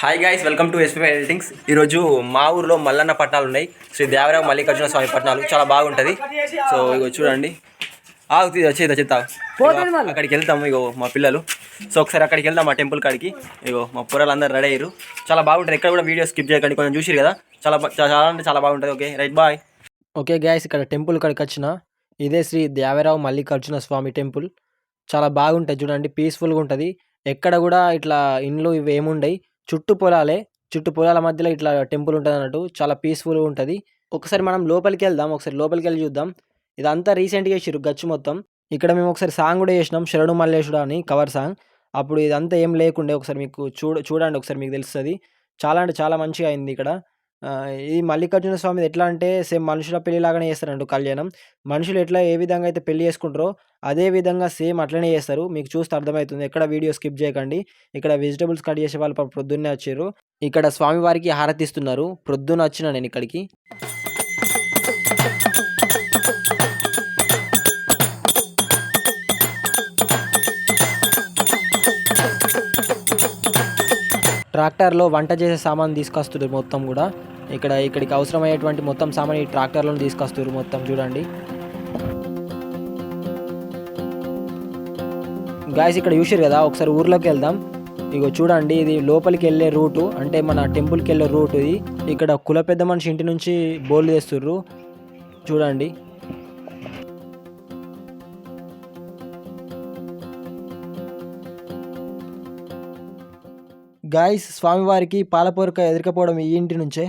Hi guys, welcome to SP editings. ఈరోజు మా ఊర్లో మల్లన్న పట్నాలు ఉన్నాయి. శ్రీ దేవరావు మల్లికార్జున స్వామి పట్నాలు చాలా బాగుంటుంది. సో ఇగో చూడండి, చెత్త అక్కడికి వెళ్తాము. ఇగో మా పిల్లలు. సో ఒకసారి అక్కడికి వెళ్దాం, మా టెంపుల్ కాడికి. ఇగో మా పొరలు అందరు రెడీ అయ్యారు. చాలా బాగుంటుంది. ఎక్కడ కూడా వీడియో స్కిప్ చేయకండి, కొంచెం చూసిరు కదా. చాలా అంటే చాలా బాగుంటుంది. Okay right, bye. Okay guys, ఇక్కడ టెంపుల్ కాడికి వచ్చిన ఇదే శ్రీ దేవరావు మల్లికార్జున స్వామి టెంపుల్. చాలా బాగుంటుంది చూడండి, పీస్ఫుల్గా ఉంటుంది. ఎక్కడ కూడా ఇట్లా ఇండ్లు ఇవి ఏముండయి, చుట్టూ పొలాల మధ్యలో ఇట్లా టెంపుల్ ఉంటుంది అన్నట్టు. చాలా పీస్ఫుల్గా ఉంటుంది. ఒకసారి మనం లోపలికి వెళ్దాం, ఒకసారి లోపలికి వెళ్ళి చూద్దాం. ఇదంతా రీసెంట్గా వేసిర్రు గచ్చు మొత్తం. ఇక్కడ మేము ఒకసారి సాంగ్ కూడా చేసినాం, శరణు మల్లేశుడు అని కవర్ సాంగ్. అప్పుడు ఇదంతా ఏం లేకుండే. ఒకసారి మీకు చూడండి, ఒకసారి మీకు తెలుస్తుంది. చాలా అంటే చాలా మంచిగా అయింది ఇక్కడ. ఈ మల్లికార్జున స్వామిది ఎట్లా అంటే సేమ్ మనుషుల పెళ్లిలాగానే చేస్తారంట కళ్యాణం. మనుషులు ఎట్లా ఏ విధంగా అయితే పెళ్లి చేసుకుంటారో అదే విధంగా సేమ్ అట్లనే చేస్తారు. మీకు చూస్తే అర్థమవుతుంది, ఎక్కడ వీడియో స్కిప్ చేయకండి. ఇక్కడ వెజిటబుల్స్ కట్ చేసే వాళ్ళు ప్రొద్దున్నే వచ్చారు. ఇక్కడ స్వామివారికి హారతి ఇస్తున్నారు. ప్రొద్దున వచ్చిన నేను ఇక్కడికి. ట్రాక్టర్లో వంట చేసే సామాన్ తీసుకొస్తున్నారు మొత్తం కూడా. ఇక్కడికి అవసరమయ్యేటువంటి మొత్తం సామాన్ ఈ ట్రాక్టర్లో తీసుకొస్తారు మొత్తం. చూడండి గాయస్, ఇక్కడ చూసారు కదా. ఒకసారి ఊర్లోకి వెళ్దాం. ఇగో చూడండి, ఇది లోపలికి వెళ్ళే రూటు, అంటే మన టెంపుల్కి వెళ్ళే రూట్ ఇది. ఇక్కడ కుల పెద్ద మనిషి ఇంటి నుంచి బోర్లు తెస్తుర్రు చూడండి. గాయస్, స్వామివారికి పాలపూరక ఎదురుకపోవడం ఈ ఇంటి నుంచే.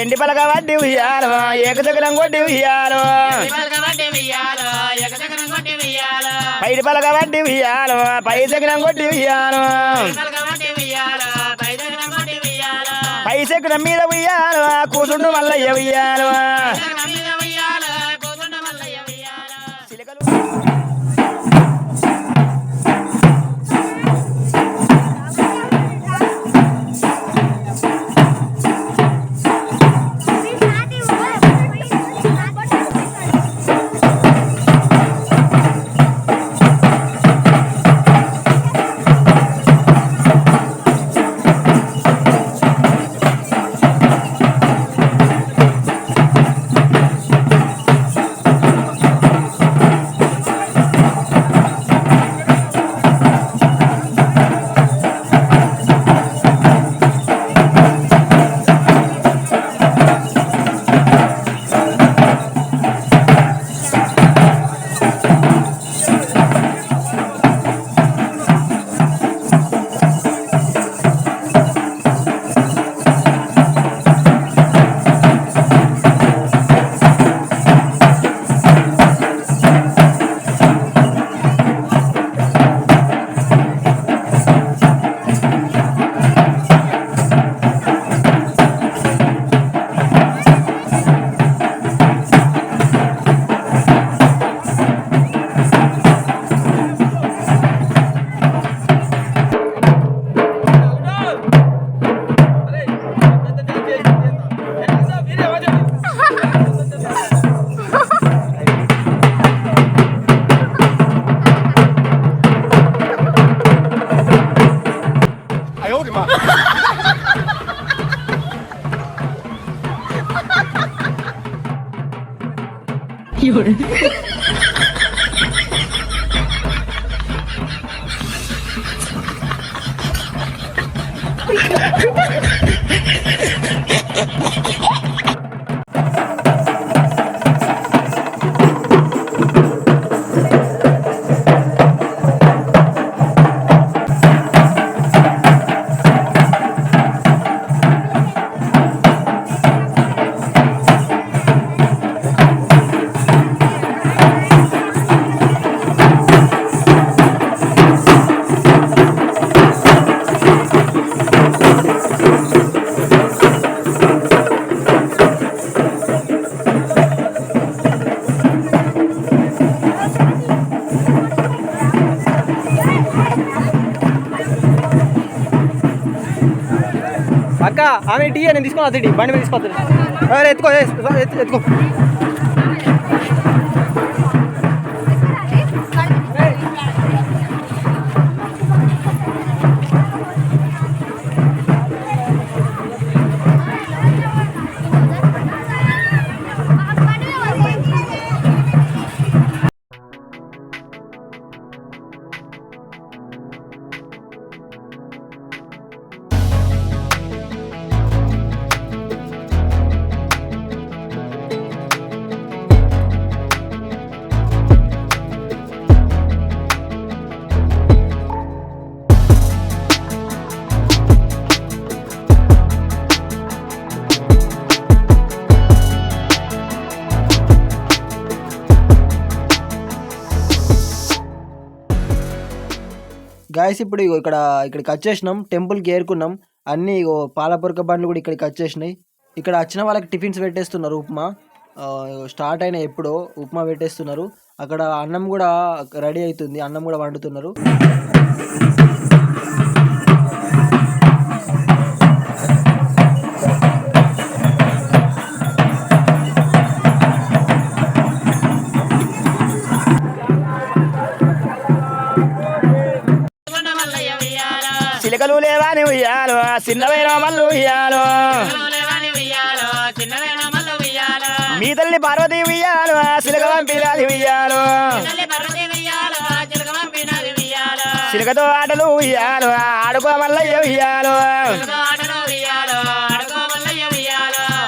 ఎండి పలక వడ్డి ఉయ్యాలో ఏకచక్రం కొట్టి ఉయ్యాలో పైడి పలక వడ్డి ఉయ్యాలో పై చక్రం కొట్టి ఉయ్యాలో పై చక్రం మీద ఉయ్యాలో కూసుండు మల్లయ్య ఉయ్యాలో అక్క ఆమె టీ నేను తీసుకుని వద్దు బండి మీద తీసుకొస్తాను ఎత్తుకో ఎత్తుకో గాయస్ ఇప్పుడు ఇగో ఇక్కడికి వచ్చేసినాం, టెంపుల్కి ఏరుకున్నాం. అన్నీ ఇగో పాలపొరక బండ్లు కూడా ఇక్కడికి వచ్చేసినాయి. ఇక్కడ వచ్చిన వాళ్ళకి టిఫిన్స్ పెట్టేస్తున్నారు. ఉప్మా స్టార్ట్ అయిన ఎప్పుడో ఉప్మా పెట్టేస్తున్నారు. అక్కడ అన్నం కూడా రెడీ అవుతుంది, అన్నం కూడా వండుతున్నారు. చిలకలు లేవాని ఉయ్యాలో చిన్నవైన మల్లు ఉయ్యాలో మీ తల్లి పార్వతి ఉయ్యాలో చిలక పంపినాది ఉయ్యాలో చిలకతో ఆటలు ఉయ్యాలో ఆడుకో మల్లయ్య ఉయ్యాలో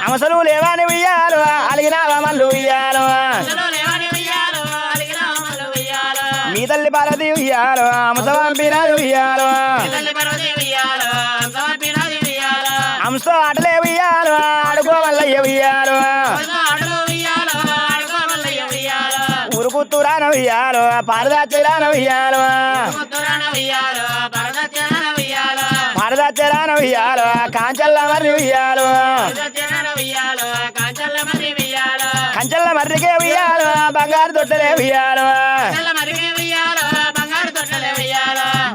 అమసలు లేవాని ఉయ్యాలో అలిగినావా మల్లు ఉయ్యాలో మీ తల్లి పార్వతి ఉయ్యాలో అమస పంపినాది ఉయ్యాలో అంశతో ఆటలే ఉయ్యాలో ఆడుకో మల్లయ్య ఉయ్యాలో పారదాచరాన ఉయ్యాలో పారదాచరాన ఉయ్యాలో కాంచల్ల మర్రి ఉయ్యాలో కంచల్ల మర్రికే ఉయ్యాలో బంగారు తొట్టలే ఉయ్యాలో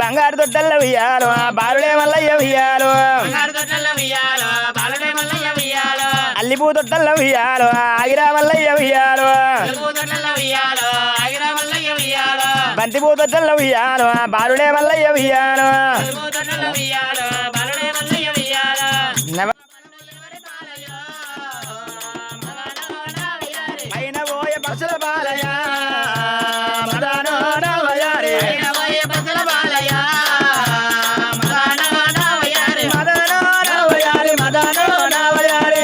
బంగారు తొట్టల్ల ఉయ్యాలో బాలుడే మల్లయ్య ఉయ్యాలో అల్లిపూ తొట్టల్ల ఉయ్యాలో ఆగిరా మల్లయ్య ఉయ్యాలో బంతిపూ తొట్టల్ల ఉయ్యాలో బాలుడే మల్లయ్య ఉయ్యాలో పైన పోయే పసుల బాలయ్య మదానో నవయారే మదనో నవయారే మదనో నవయారే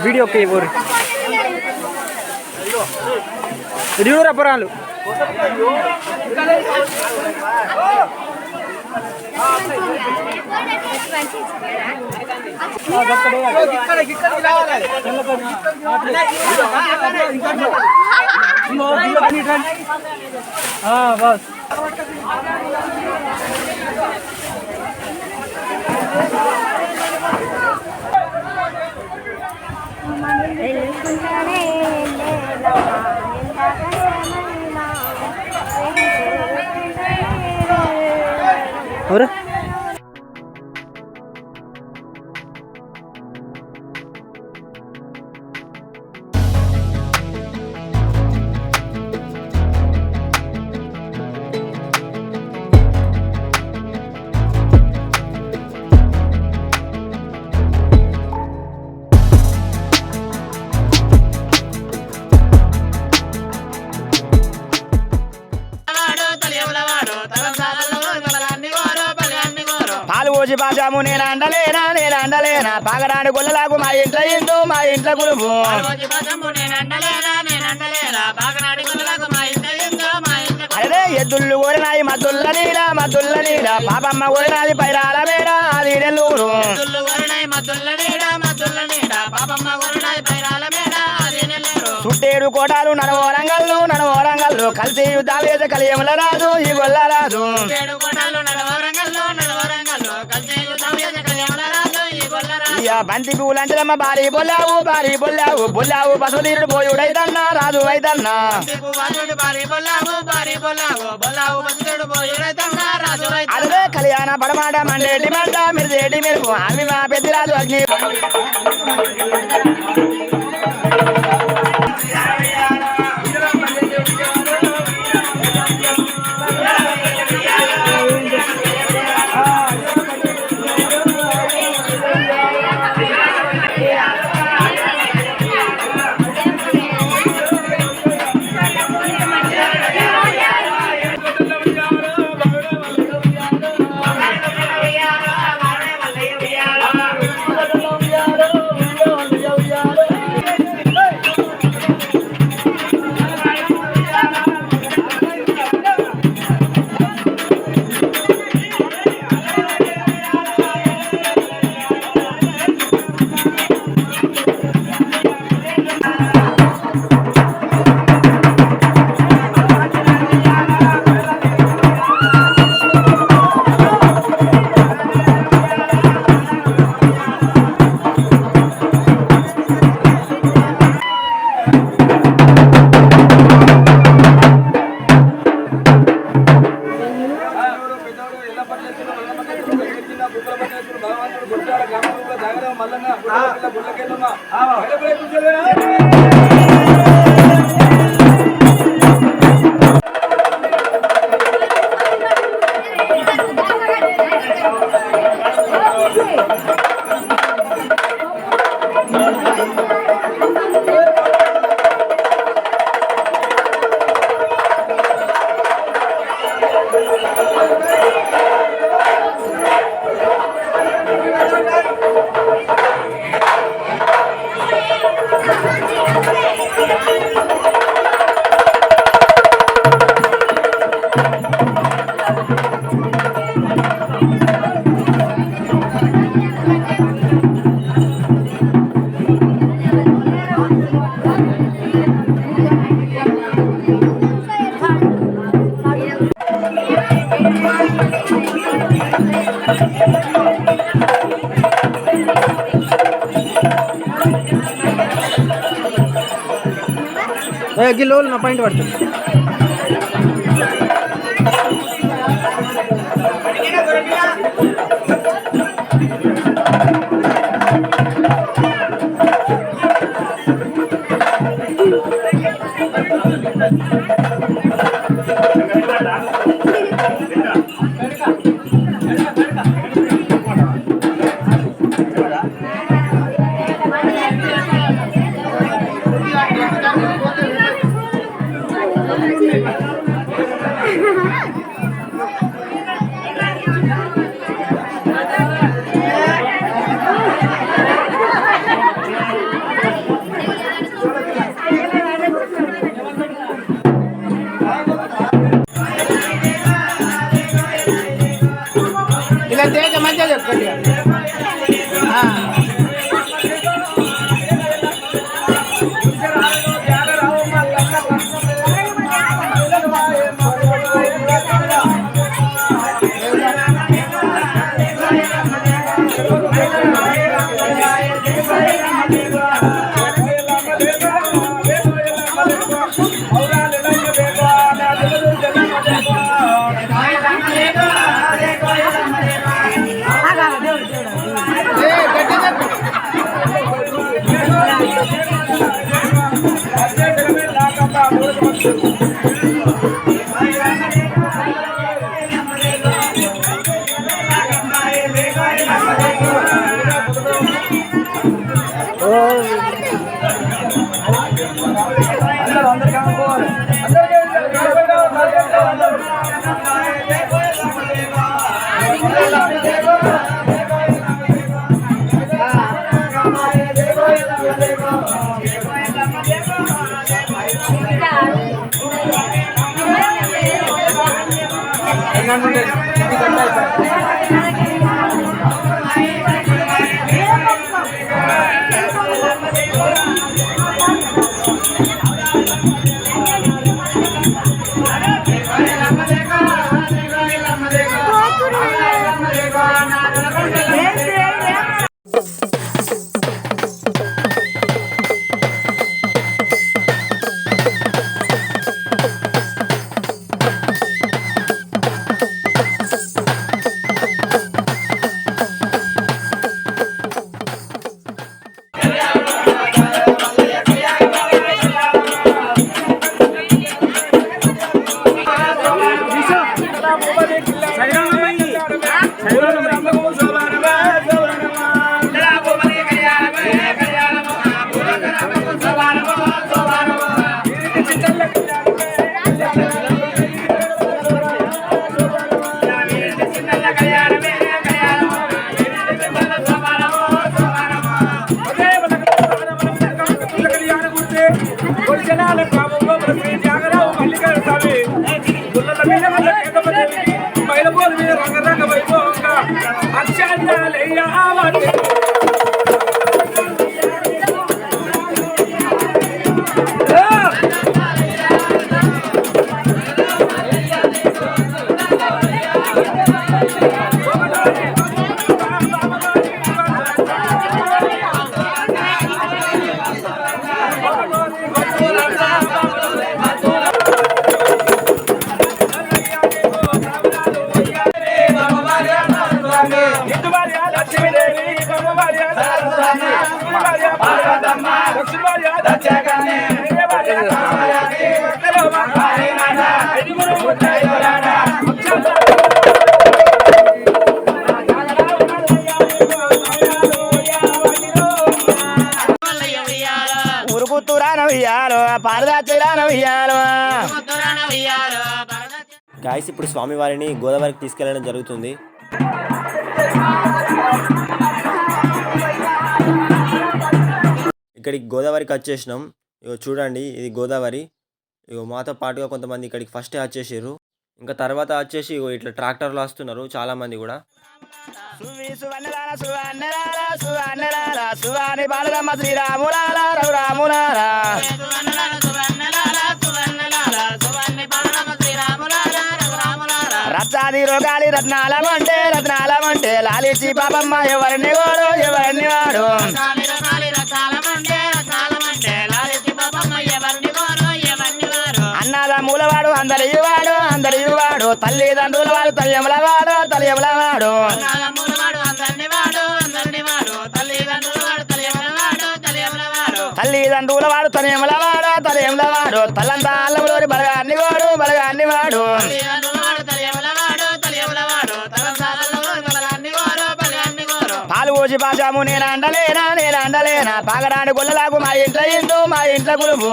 వీడియో ఇడియూరు అపరాలు బస్ Ahora. బాజాము నేనండలేనా పాగరాని గొల్లలాగు మా ఇంట్లో గురువు అదే ఎద్దుళ్ళు కోరినాయి మద్దుల్ల నీడ పాపమ్మ కోరినాది పైరాల మేడ అది నెల్లూరు చుట్టేడు కోటాలు నడవరంగల్లు కలిసి యుద్ధాలు వేసే కలియముల రాదు ఈ గొల్ల రాదు అయ్యా బంతి పువ్వులంటేనమ్మ భారీ బొల్లావు బొల్లావు బసవతీరుడు పోయుడైతన్నా రాజు అయితన్నా అదే కళ్యాణ పడమాట మండేటి మంట మిరిదేటి మెరుపు అవి మా పెద్దిరాజు అగ్ని గిల్లో నా పాయింట్ పడుతుంది ఇలా తేజ మంచిగా చెప్పండి ఉయ్యాలో పారదాచిరాన ఉయ్యాలో. గాయస్ ఇప్పుడు స్వామివారిని గోదావరికి తీసుకెళ్ళడం జరుగుతుంది. ఇక్కడికి గోదావరికి వచ్చేసినాం. ఇగో చూడండి, ఇది గోదావరి. ఇగో మాతో పాటుగా కొంతమంది ఇక్కడికి ఫస్టే వచ్చేసారు. ఇంకా తర్వాత వచ్చేసి ఇగో ఇట్లా ట్రాక్టర్లు వస్తున్నారు చాలామంది కూడా. రత్నాది రోగాలి రత్నాలమంటే లాలిచి పాపమ్మ ఎవరిని వాడు అన్నద మూలవాడు అందరి వాడు తల్లిదండ్రుల వాడు తల్లియముల వాడు తల్లిదండ్రుల వాడు తల్లియముల వాడు తల్లంతా అల్లములోని బలగాన్ని వాడు పాలు పోసి పాశాము నేనండలేనా పాగడాని గొల్లలాగు మా ఇంట్లో గురువు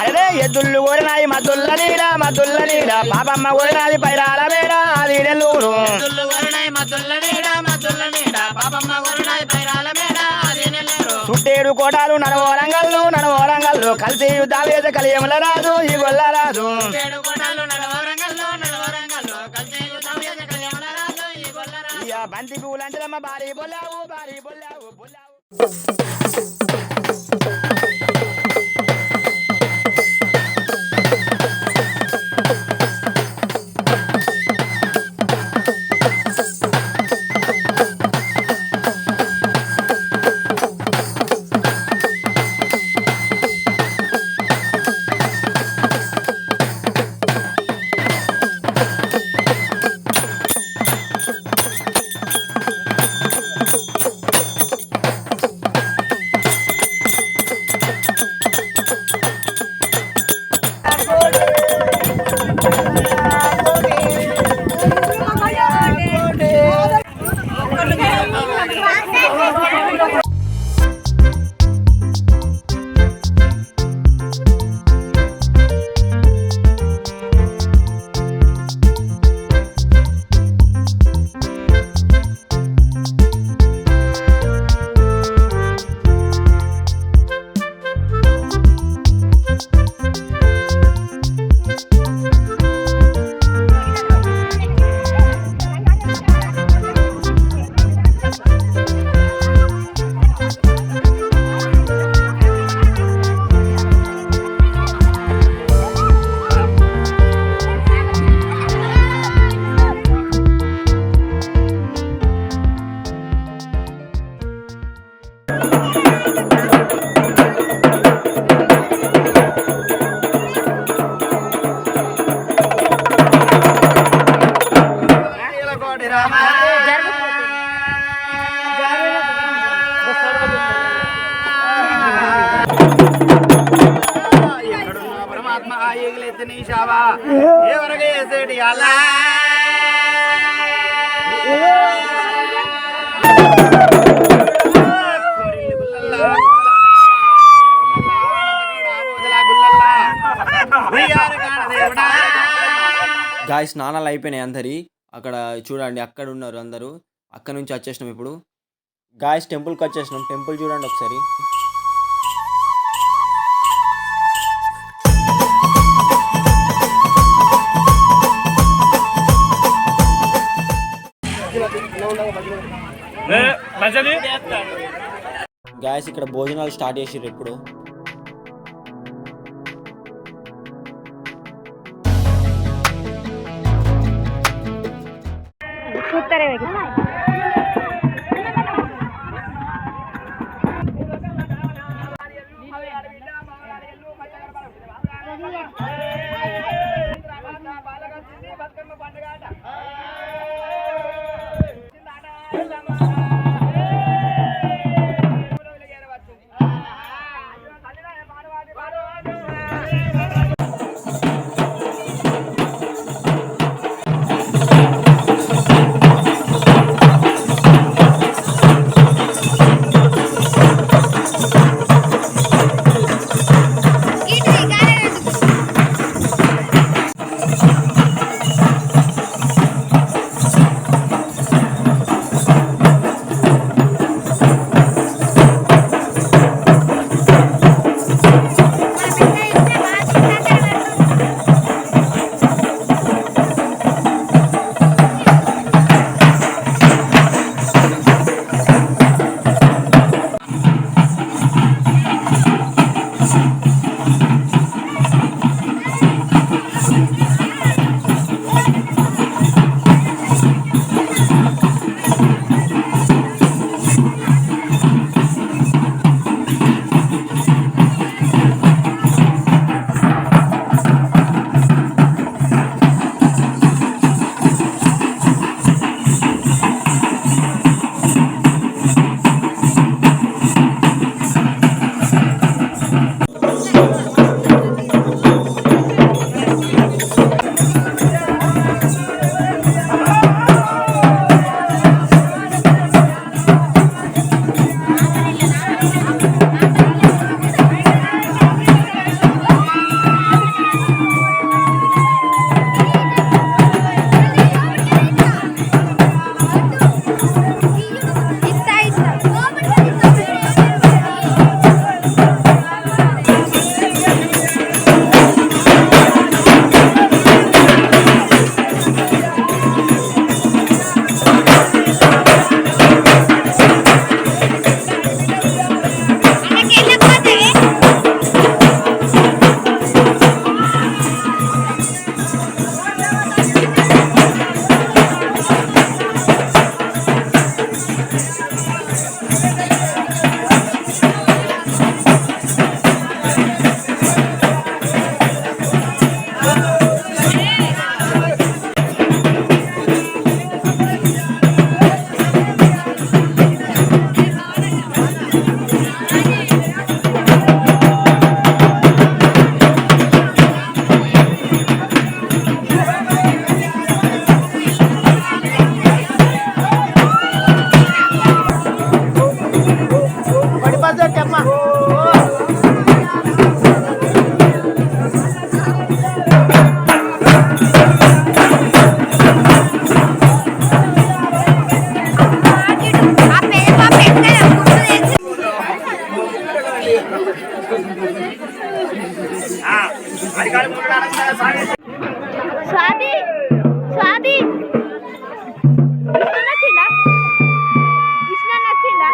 అరే ఎద్దుళ్ళు కోరినాయి మద్దుల్ల నీడ పాపమ్మ కోరినాది పైరాల మేడ అది నెల్లూరు చుట్టేడు కోటాలు నడవరంగల్లు కలిసి యుద్ధాలు చేసే కలియముల రాదు ఈ గొల్ల రాదు బంతి పూలంటే భారీ బొల్లావు చేసేటి అలా గాయస్ స్నానాలు అయిపోయినాయి అందరి. అక్కడ చూడండి అక్కడ ఉన్నారు అందరూ. అక్కడ నుంచి వచ్చేసినాం ఇప్పుడు. గాయస్ టెంపుల్కి వచ్చేసినాం. టెంపుల్ చూడండి ఒకసారి. గాయస్ ఇక్కడ భోజనాలు స్టార్ట్ చేసిర్రు ఇప్పుడు. స్వాతి స్వాతి నచ్చిందా కృష్ణ నచ్చిందా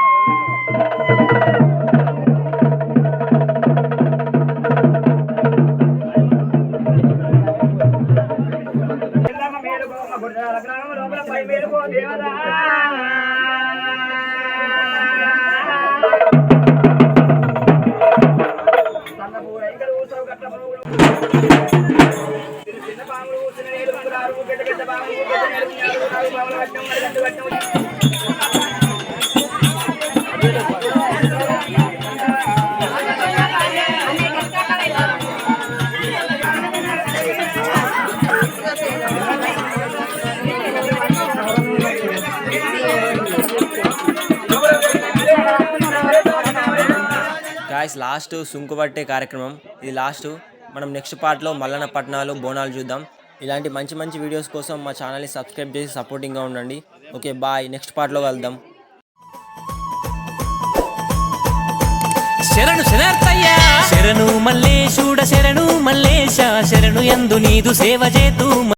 గైస్ లాస్ట్ సుంకు పట్టే కార్యక్రమం ఇది లాస్ట్. మనం నెక్స్ట్ పార్ట్లో మల్లన్న పట్నాలు బోనాలు చూద్దాం. ఇలాంటి మంచి మంచి వీడియోస్ కోసం మా ఛానల్ని సబ్స్క్రైబ్ చేసి సపోర్టింగ్గా ఉండండి. ఓకే బాయ్, నెక్స్ట్ పార్ట్లో కలుద్దాం. శరణు శరణార్థయ్య శరణు మల్లేశుడ శరణు మల్లేశ శరణు యందు నీదు సేవ చేతు